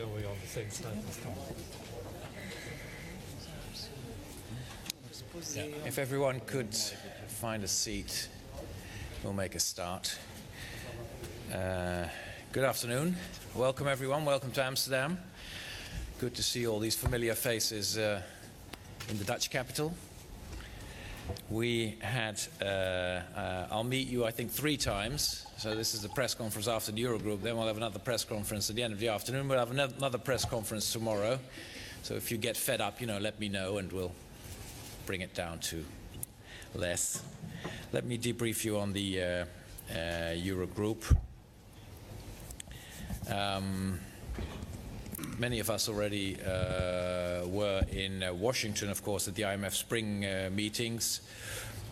are we on the same slide this time? Yeah. If everyone could find a seat, we'll make a start. Good afternoon. Welcome everyone. Welcome to Amsterdam. Good to see all these familiar faces in the Dutch capital. We had, I'll meet you I think 3 times. So this is the press conference after the Eurogroup. Then we'll have another press conference at the end of the afternoon. We'll have another press conference tomorrow. So if you get fed up, let me know and we'll bring it down to less. Let me debrief you on the Eurogroup. Many of us already were in Washington, of course, at the IMF spring meetings,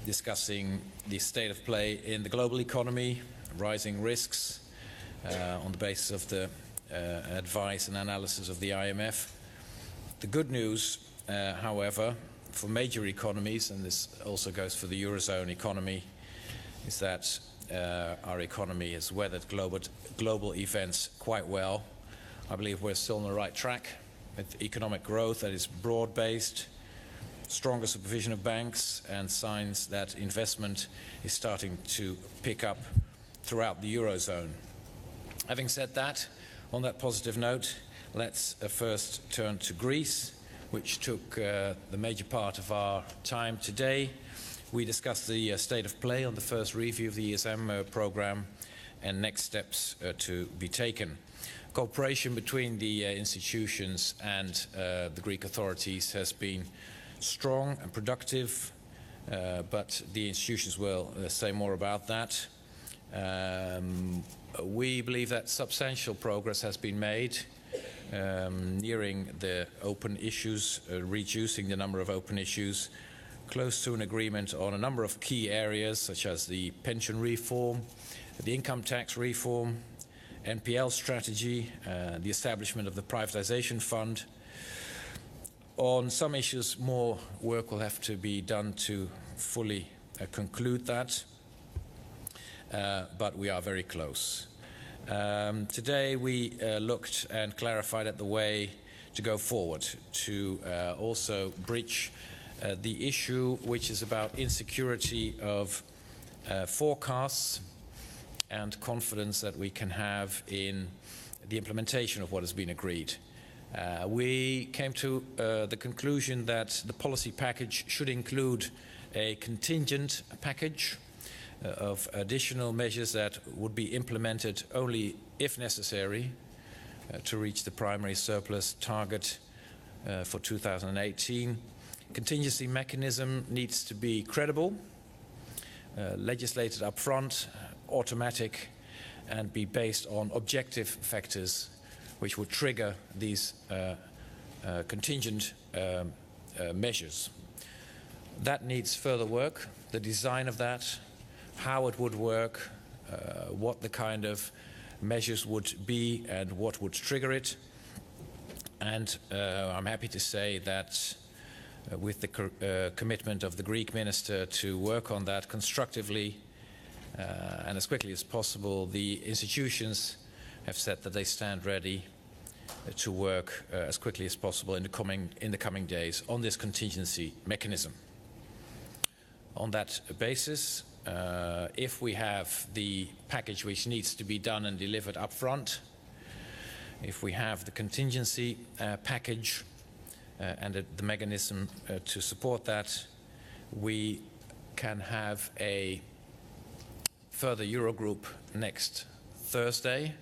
discussing the state of play in the global economy, rising risks on the basis of the advice and analysis of the IMF. The good news, however, for major economies, and this also goes for the Eurozone economy, is that our economy has weathered global events quite well. I believe we're still on the right track with economic growth that is broad-based, stronger supervision of banks, and signs that investment is starting to pick up throughout the Eurozone. Having said that, on that positive note, let's first turn to Greece, which took the major part of our time today. We discussed the state of play on the first review of the ESM program and next steps to be taken. Cooperation between the institutions and the Greek authorities has been strong and productive, but the institutions will say more about that. We believe that substantial progress has been made, nearing the open issues, reducing the number of open issues, close to an agreement on a number of key areas such as the pension reform, the income tax reform, NPL strategy, the establishment of the privatization fund. On some issues, more work will have to be done to fully conclude that, but we are very close. Today we looked and clarified at the way to go forward, to also bridge the issue which is about insecurity of forecasts and confidence that we can have in the implementation of what has been agreed. We came to the conclusion that the policy package should include a contingent package of additional measures that would be implemented only if necessary to reach the primary surplus target for 2018. Contingency mechanism needs to be credible, legislated up front, automatic, and be based on objective factors which would trigger these contingent measures. That needs further work, the design of that, how it would work, what the kind of measures would be and what would trigger it. And I'm happy to say that with the commitment of the Greek minister to work on that constructively and as quickly as possible, the institutions have said that they stand ready to work as quickly as possible in the coming days on this contingency mechanism. On that basis, if we have the package which needs to be done and delivered up front, if we have the contingency package and the mechanism to support that, we can have a further Eurogroup next Thursday.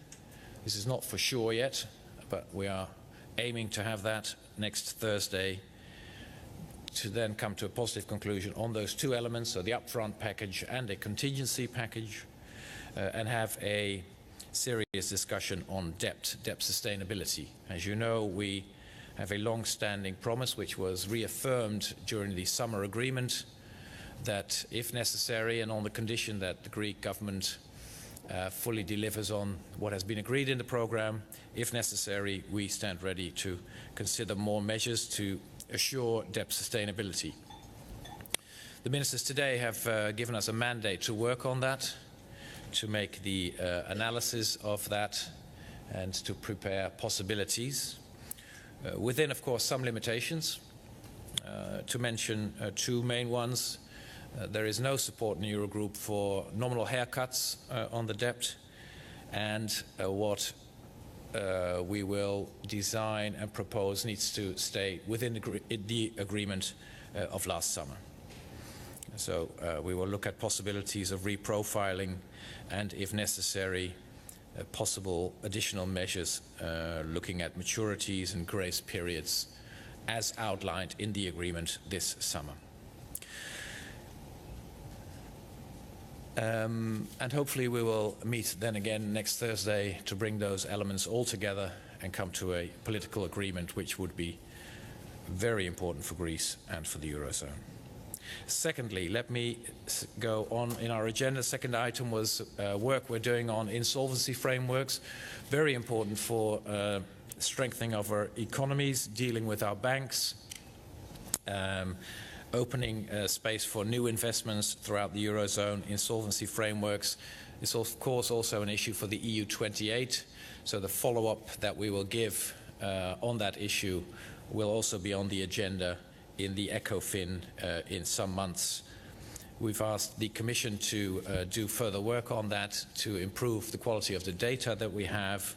This is not for sure yet, but we are aiming to have that next Thursday to then come to a positive conclusion on those 2 elements, so the upfront package and a contingency package, and have a serious discussion on debt sustainability. As you know, we have a long-standing promise which was reaffirmed during the summer agreement that if necessary and on the condition that the Greek government fully delivers on what has been agreed in the program, if necessary, we stand ready to consider more measures to assure debt sustainability. The ministers today have given us a mandate to work on that, to make the analysis of that and to prepare possibilities. Within, of course, some limitations. To mention two main ones, there is no support in the Eurogroup for nominal haircuts on the debt, and what we will design and propose needs to stay within the agreement of last summer. So we will look at possibilities of reprofiling and, if necessary, possible additional measures looking at maturities and grace periods as outlined in the agreement this summer. And hopefully we will meet then again next Thursday to bring those elements all together and come to a political agreement which would be very important for Greece and for the Eurozone. Secondly, let me go on in our agenda. Second item was work we're doing on insolvency frameworks, very important for strengthening of our economies, dealing with our banks, opening space for new investments throughout the Eurozone. Insolvency frameworks is of course also an issue for the EU 28, so the follow-up that we will give on that issue will also be on the agenda in the ECOFIN in some months. We've asked the Commission to do further work on that, to improve the quality of the data that we have,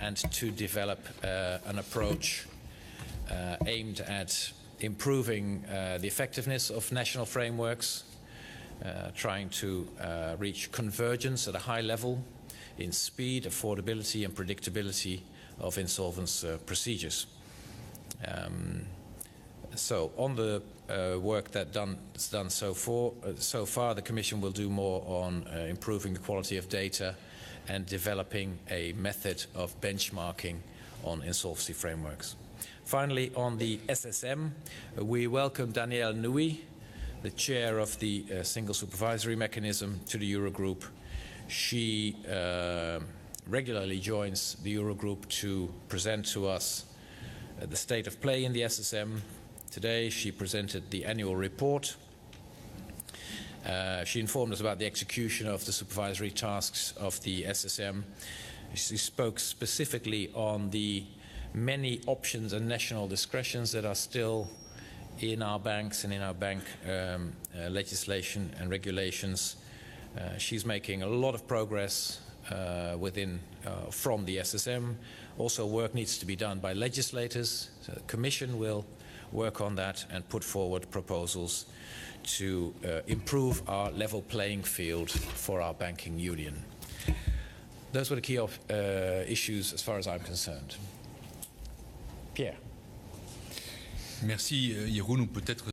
and to develop an approach aimed at improving the effectiveness of national frameworks, trying to reach convergence at a high level in speed, affordability and predictability of insolvency procedures. So on the work that's done so far, the Commission will do more on improving the quality of data and developing a method of benchmarking on insolvency frameworks. Finally, on the SSM, we welcome Danielle Nouy, the chair of the Single Supervisory Mechanism, to the Eurogroup. She regularly joins the Eurogroup to present to us the state of play in the SSM. Today she presented the annual report. She informed us about the execution of the supervisory tasks of the SSM. She spoke specifically on the many options and national discretions that are still in our banks and in our bank legislation and regulations. She's making a lot of progress from the SSM. Also, work needs to be done by legislators. So the Commission will work on that and put forward proposals to improve our level playing field for our banking union. Those were the key issues as far as I'm concerned. Pierre. Merci, Jeroen. Peut-être